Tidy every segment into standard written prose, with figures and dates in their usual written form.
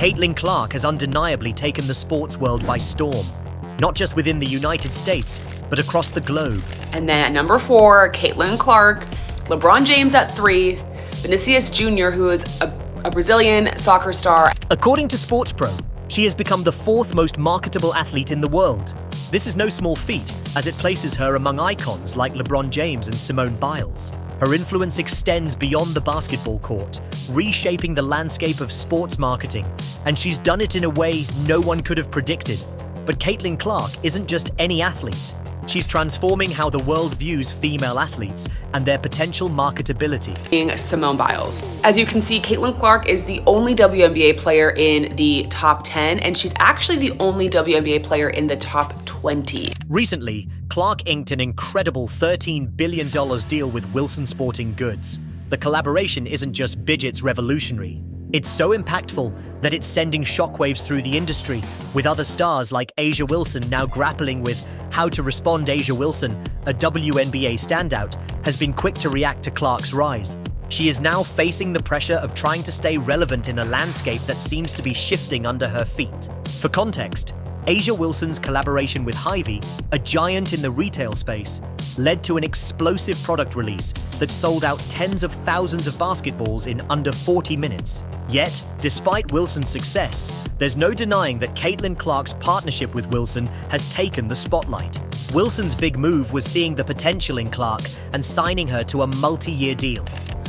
Caitlyn Clark has undeniably taken the sports world by storm, not just within the United States, but across the globe. And then at number 4, Caitlyn Clark, LeBron James at 3, Vinicius Jr., who is a Brazilian soccer star. According to Sports Pro, she has become the 4th most marketable athlete in the world. This is no small feat, as it places her among icons like LeBron James and Simone Biles. Her influence extends beyond the basketball court, reshaping the landscape of sports marketing, and she's done it in a way no one could have predicted. But Caitlyn Clark isn't just any athlete. She's transforming how the world views female athletes and their potential marketability. Being Simone Biles. As you can see, Caitlyn Clark is the only WNBA player in the top 10, and she's actually the only WNBA player in the top 20. Recently, Clark inked an incredible $13 billion deal with Wilson Sporting Goods. The collaboration isn't just Bidget's revolutionary. It's so impactful that it's sending shockwaves through the industry, with other stars like A'ja Wilson now grappling with how to respond. A'ja Wilson, a WNBA standout, has been quick to react to Clark's rise. She is now facing the pressure of trying to stay relevant in a landscape that seems to be shifting under her feet. For context, A'ja Wilson's collaboration with Hy-Vee, a giant in the retail space, led to an explosive product release that sold out tens of thousands of basketballs in under 40 minutes. Yet, despite Wilson's success, there's no denying that Caitlyn Clark's partnership with Wilson has taken the spotlight. Wilson's big move was seeing the potential in Clark and signing her to a multi-year deal.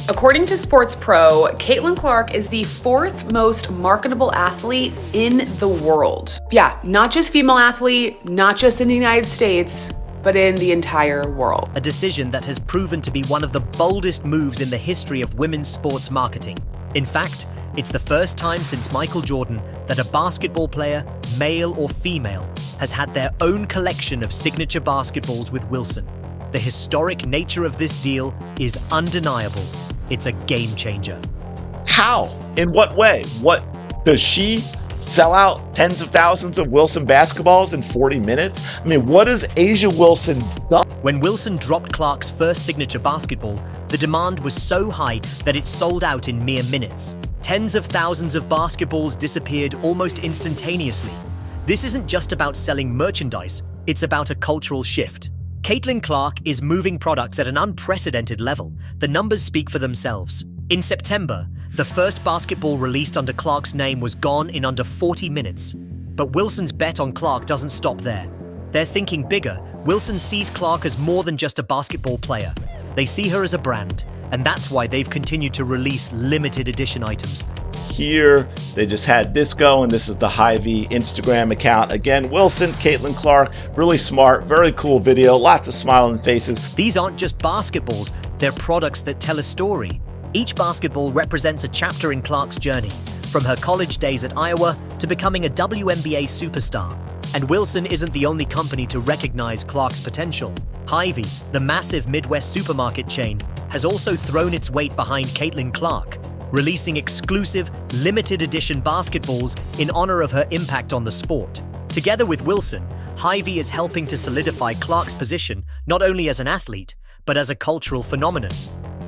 According to Sports Pro, Caitlyn Clark is the 4th most marketable athlete in the world. Yeah, not just female athlete, not just in the United States, but in the entire world. A decision that has proven to be one of the boldest moves in the history of women's sports marketing. In fact, it's the first time since Michael Jordan that a basketball player, male or female, has had their own collection of signature basketballs with Wilson. The historic nature of this deal is undeniable. It's a game changer. How? In what way? What does she sell out tens of thousands of Wilson basketballs in 40 minutes? I mean, what has A'ja Wilson done? When Wilson dropped Clark's first signature basketball, the demand was so high that it sold out in mere minutes. Tens of thousands of basketballs disappeared almost instantaneously. This isn't just about selling merchandise, it's about a cultural shift. Caitlyn Clark is moving products at an unprecedented level. The numbers speak for themselves. In September, the first basketball released under Clark's name was gone in under 40 minutes. But Wilson's bet on Clark doesn't stop there. They're thinking bigger. Wilson sees Clark as more than just a basketball player. They see her as a brand, and that's why they've continued to release limited edition items. Here, they just had this go, and this is the Hy-Vee Instagram account. Again, Wilson, Caitlyn Clark, really smart, very cool video, lots of smiling faces. These aren't just basketballs, they're products that tell a story. Each basketball represents a chapter in Clark's journey, from her college days at Iowa to becoming a WNBA superstar. And Wilson isn't the only company to recognize Clark's potential. Hy-Vee, the massive Midwest supermarket chain, has also thrown its weight behind Caitlyn Clark, releasing exclusive, limited edition basketballs in honor of her impact on the sport. Together with Wilson, Hy-Vee is helping to solidify Clark's position not only as an athlete, but as a cultural phenomenon.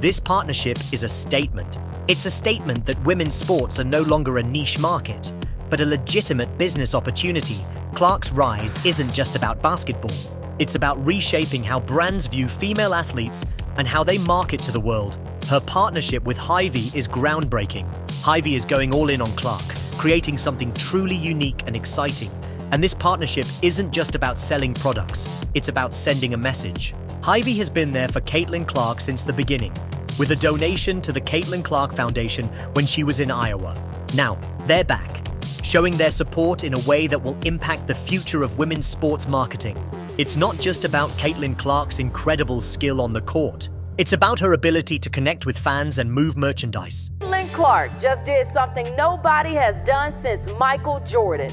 This partnership is a statement. It's a statement that women's sports are no longer a niche market, but a legitimate business opportunity. Clark's rise isn't just about basketball. It's about reshaping how brands view female athletes and how they market to the world. Her partnership with Hy-Vee is groundbreaking. Hy-Vee is going all in on Clark, creating something truly unique and exciting. And this partnership isn't just about selling products, it's about sending a message. Hy-Vee has been there for Caitlyn Clark since the beginning, with a donation to the Caitlyn Clark Foundation when she was in Iowa. Now, they're back, showing their support in a way that will impact the future of women's sports marketing. It's not just about Caitlyn Clark's incredible skill on the court. It's about her ability to connect with fans and move merchandise. Caitlyn Clark just did something nobody has done since Michael Jordan.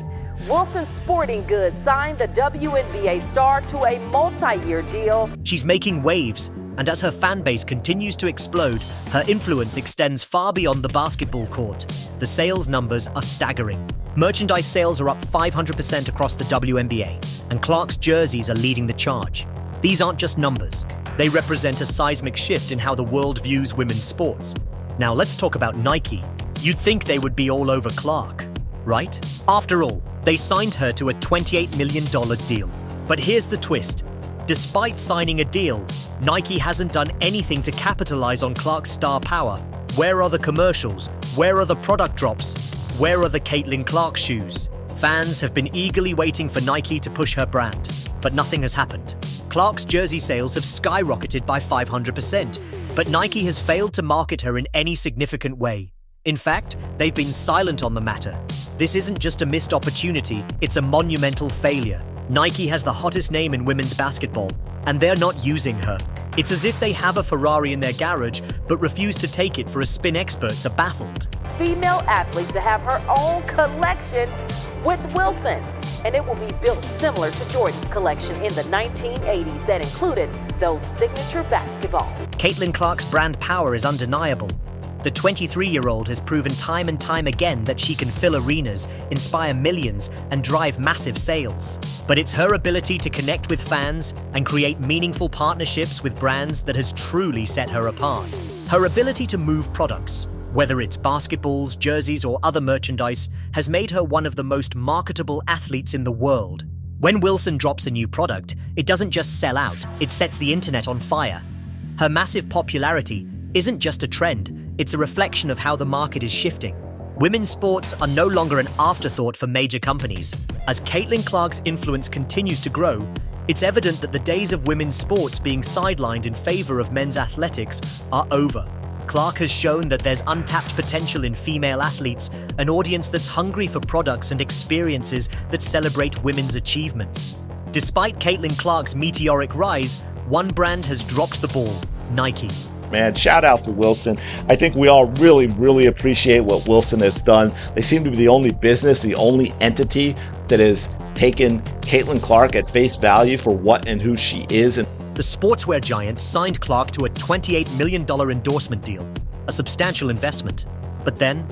Wilson Sporting Goods signed the WNBA star to a multi-year deal. She's making waves, and as her fan base continues to explode, her influence extends far beyond the basketball court. The sales numbers are staggering. Merchandise sales are up 500% across the WNBA, and Clark's jerseys are leading the charge. These aren't just numbers. They represent a seismic shift in how the world views women's sports. Now let's talk about Nike. You'd think they would be all over Clark. right? After all, they signed her to a $28 million deal. But here's the twist. Despite signing a deal, Nike hasn't done anything to capitalize on Clark's star power. Where are the commercials? Where are the product drops? Where are the Caitlyn Clark shoes? Fans have been eagerly waiting for Nike to push her brand, but nothing has happened. Clark's jersey sales have skyrocketed by 500%, but Nike has failed to market her in any significant way. In fact, they've been silent on the matter. This isn't just a missed opportunity, it's a monumental failure. Nike has the hottest name in women's basketball, and they're not using her. It's as if they have a Ferrari in their garage, but refuse to take it for a spin. Experts are baffled. Female athletes to have her own collection with Wilson, and it will be built similar to Jordan's collection in the 1980s that included those signature basketballs. Caitlyn Clark's brand power is undeniable. The 23-year-old has proven time and time again that she can fill arenas, inspire millions, and drive massive sales. But it's her ability to connect with fans and create meaningful partnerships with brands that has truly set her apart. Her ability to move products, whether it's basketballs, jerseys, or other merchandise, has made her one of the most marketable athletes in the world. When Wilson drops a new product, it doesn't just sell out, it sets the internet on fire. Her massive popularity isn't just a trend, it's a reflection of how the market is shifting. Women's sports are no longer an afterthought for major companies. As Caitlyn Clark's influence continues to grow, it's evident that the days of women's sports being sidelined in favor of men's athletics are over. Clark has shown that there's untapped potential in female athletes, an audience that's hungry for products and experiences that celebrate women's achievements. Despite Caitlyn Clark's meteoric rise, one brand has dropped the ball: Nike. Man, shout out to Wilson. I think we all really appreciate what Wilson has done. They seem to be the only business, the only entity that has taken Caitlyn Clark at face value for what and who she is. And the sportswear giant signed Clark to a $28 million endorsement deal, a substantial investment. But then,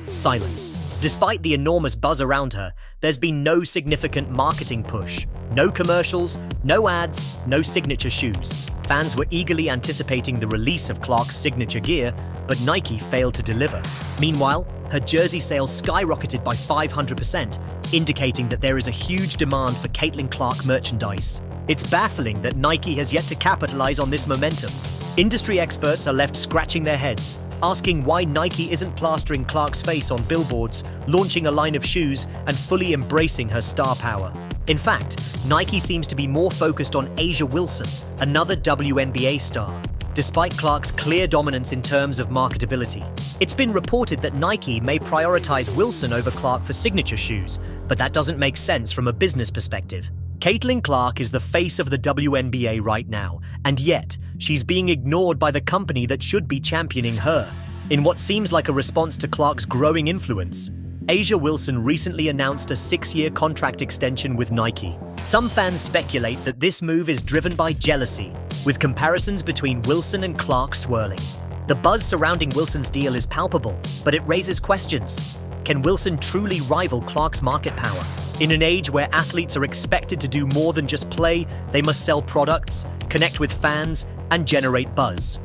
silence. Despite the enormous buzz around her, there's been no significant marketing push. No commercials, no ads, no signature shoes. Fans were eagerly anticipating the release of Clark's signature gear, but Nike failed to deliver. Meanwhile, her jersey sales skyrocketed by 500%, indicating that there is a huge demand for Caitlyn Clark merchandise. It's baffling that Nike has yet to capitalize on this momentum. Industry experts are left scratching their heads, asking why Nike isn't plastering Clark's face on billboards, launching a line of shoes, and fully embracing her star power. In fact, Nike seems to be more focused on A'ja Wilson, another WNBA star, despite Clark's clear dominance in terms of marketability. It's been reported that Nike may prioritize Wilson over Clark for signature shoes, but that doesn't make sense from a business perspective. Caitlyn Clark is the face of the WNBA right now, and yet she's being ignored by the company that should be championing her. In what seems like a response to Clark's growing influence, A'ja Wilson recently announced a 6-year contract extension with Nike. Some fans speculate that this move is driven by jealousy, with comparisons between Wilson and Clark swirling. The buzz surrounding Wilson's deal is palpable, but it raises questions. Can Wilson truly rival Clark's market power? In an age where athletes are expected to do more than just play, they must sell products, connect with fans, and generate buzz.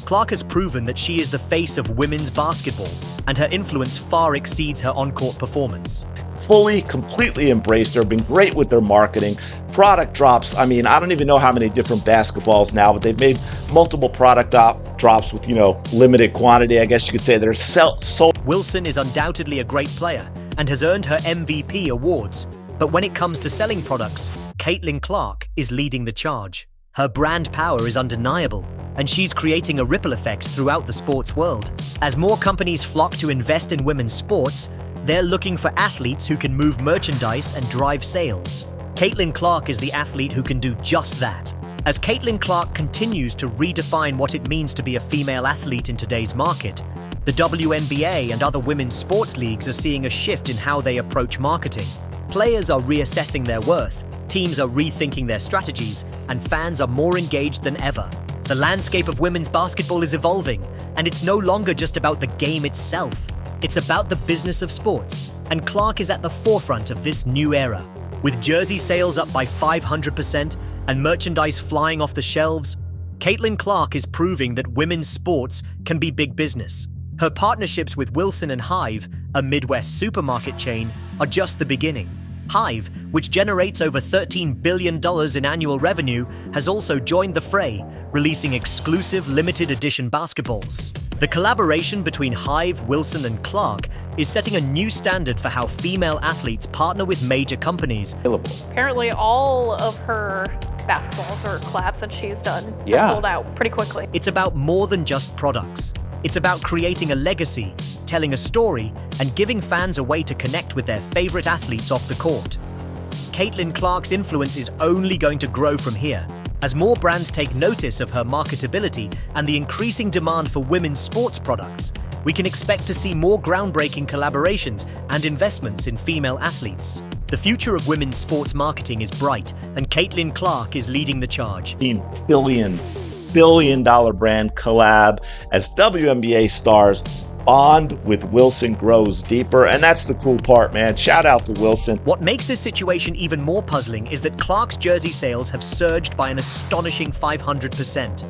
Clark has proven that she is the face of women's basketball, and her influence far exceeds her on-court performance. Fully, completely embraced her, been great with their marketing. Product drops, I don't even know how many different basketballs now, but they've made multiple product drops with, limited quantity, I guess you could say. They're sold. Wilson is undoubtedly a great player and has earned her MVP awards. But when it comes to selling products, Caitlyn Clark is leading the charge. Her brand power is undeniable, and she's creating a ripple effect throughout the sports world. As more companies flock to invest in women's sports, they're looking for athletes who can move merchandise and drive sales. Caitlyn Clark is the athlete who can do just that. As Caitlyn Clark continues to redefine what it means to be a female athlete in today's market, the WNBA and other women's sports leagues are seeing a shift in how they approach marketing. Players are reassessing their worth, teams are rethinking their strategies, and fans are more engaged than ever. The landscape of women's basketball is evolving, and it's no longer just about the game itself. It's about the business of sports, and Clark is at the forefront of this new era. With jersey sales up by 500% and merchandise flying off the shelves, Caitlyn Clark is proving that women's sports can be big business. Her partnerships with Wilson and Hive, a Midwest supermarket chain, are just the beginning. Hive, which generates over $13 billion in annual revenue, has also joined the fray, releasing exclusive limited edition basketballs. The collaboration between Hive, Wilson, and Clark is setting a new standard for how female athletes partner with major companies. Apparently all of her basketballs or collabs that she's done have sold out pretty quickly. It's about more than just products. It's about creating a legacy, telling a story, and giving fans a way to connect with their favorite athletes off the court. Caitlyn Clark's influence is only going to grow from here. As more brands take notice of her marketability and the increasing demand for women's sports products, we can expect to see more groundbreaking collaborations and investments in female athletes. The future of women's sports marketing is bright, and Caitlyn Clark is leading the charge. Billion dollar brand collab as WNBA stars bond with Wilson grows deeper, and that's the cool part, man. Shout out to Wilson. What makes this situation even more puzzling is that Clark's jersey sales have surged by an astonishing 500%.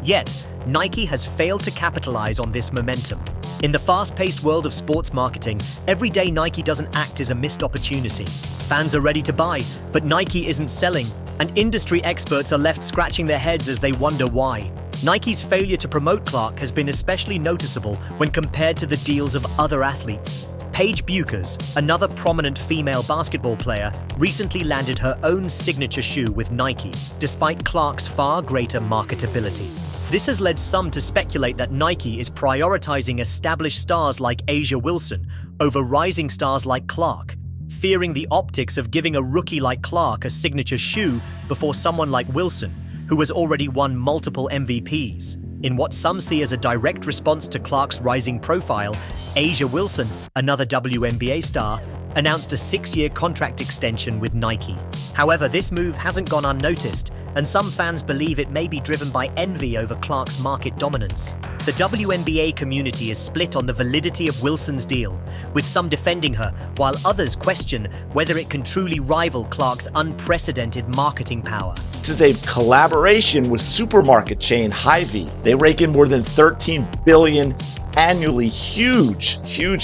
Yet, Nike has failed to capitalize on this momentum. In the fast-paced world of sports marketing, every day Nike doesn't act is a missed opportunity. Fans are ready to buy, but Nike isn't selling, and industry experts are left scratching their heads as they wonder why. Nike's failure to promote Clark has been especially noticeable when compared to the deals of other athletes. Paige Buchers, another prominent female basketball player, recently landed her own signature shoe with Nike, despite Clark's far greater marketability. This has led some to speculate that Nike is prioritizing established stars like A'ja Wilson over rising stars like Clark, fearing the optics of giving a rookie like Clark a signature shoe before someone like Wilson, who has already won multiple MVPs. In what some see as a direct response to Clark's rising profile, A'ja Wilson, another WNBA star, announced a 6-year contract extension with Nike. However, this move hasn't gone unnoticed, and some fans believe it may be driven by envy over Clark's market dominance. The WNBA community is split on the validity of Wilson's deal, with some defending her, while others question whether it can truly rival Clark's unprecedented marketing power. This is a collaboration with supermarket chain Hy-Vee. They rake in more than $13 billion annually. Huge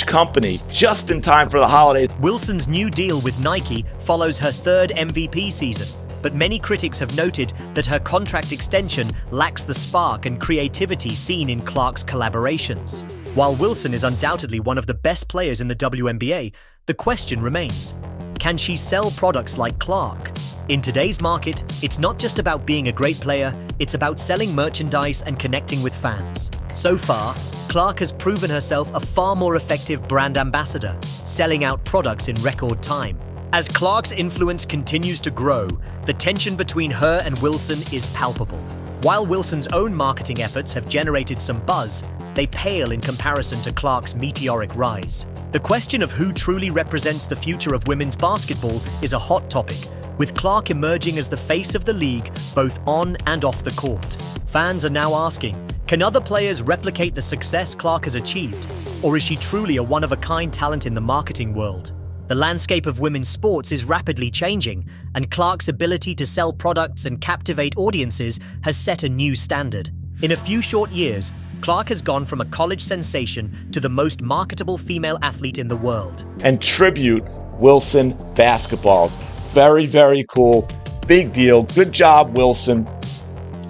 company, just in time for the holidays. Wilson's new deal with Nike follows her third MVP season, but many critics have noted that her contract extension lacks the spark and creativity seen in Clark's collaborations. While Wilson is undoubtedly one of the best players in the WNBA, the question remains: can she sell products like Clark? In today's market, it's not just about being a great player, it's about selling merchandise and connecting with fans. So far, Clark has proven herself a far more effective brand ambassador, selling out products in record time. As Clark's influence continues to grow, the tension between her and Wilson is palpable. While Wilson's own marketing efforts have generated some buzz, they pale in comparison to Clark's meteoric rise. The question of who truly represents the future of women's basketball is a hot topic, with Clark emerging as the face of the league both on and off the court. Fans are now asking, can other players replicate the success Clark has achieved, or is she truly a one-of-a-kind talent in the marketing world? The landscape of women's sports is rapidly changing, and Clark's ability to sell products and captivate audiences has set a new standard. In a few short years, Clark has gone from a college sensation to the most marketable female athlete in the world. And tribute Wilson basketballs. Very cool. Big deal. Good job, Wilson.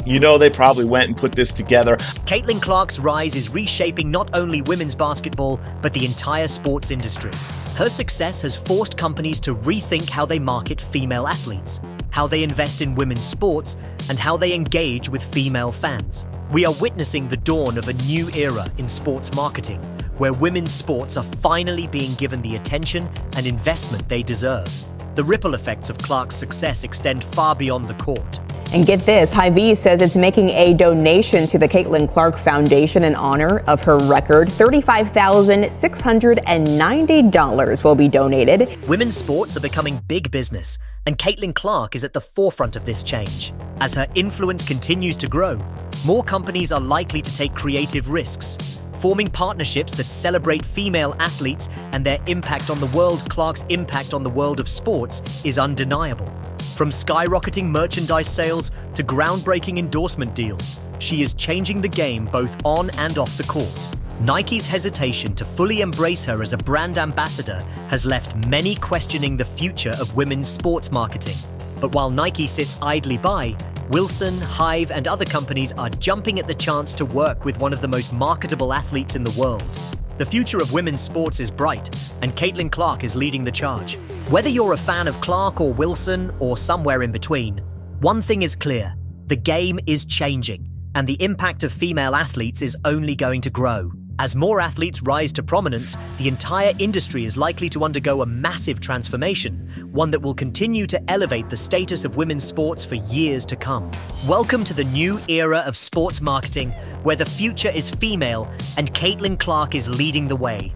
You know they probably went and put this together. Caitlyn Clark's rise is reshaping not only women's basketball, but the entire sports industry. Her success has forced companies to rethink how they market female athletes, how they invest in women's sports, and how they engage with female fans. We are witnessing the dawn of a new era in sports marketing, where women's sports are finally being given the attention and investment they deserve. The ripple effects of Clark's success extend far beyond the court. And get this, Hy-Vee says it's making a donation to the Caitlyn Clark Foundation in honor of her record. $35,690 will be donated. Women's sports are becoming big business, and Caitlyn Clark is at the forefront of this change. As her influence continues to grow, more companies are likely to take creative risks, forming partnerships that celebrate female athletes and their impact on the world. Clark's impact on the world of sports is undeniable. From skyrocketing merchandise sales to groundbreaking endorsement deals, she is changing the game both on and off the court. Nike's hesitation to fully embrace her as a brand ambassador has left many questioning the future of women's sports marketing. But while Nike sits idly by, Wilson, Hive, and other companies are jumping at the chance to work with one of the most marketable athletes in the world. The future of women's sports is bright, and Caitlyn Clark is leading the charge. Whether you're a fan of Clark or Wilson or somewhere in between, one thing is clear: the game is changing, and the impact of female athletes is only going to grow. As more athletes rise to prominence, the entire industry is likely to undergo a massive transformation, one that will continue to elevate the status of women's sports for years to come. Welcome to the new era of sports marketing, where the future is female and Caitlyn Clark is leading the way.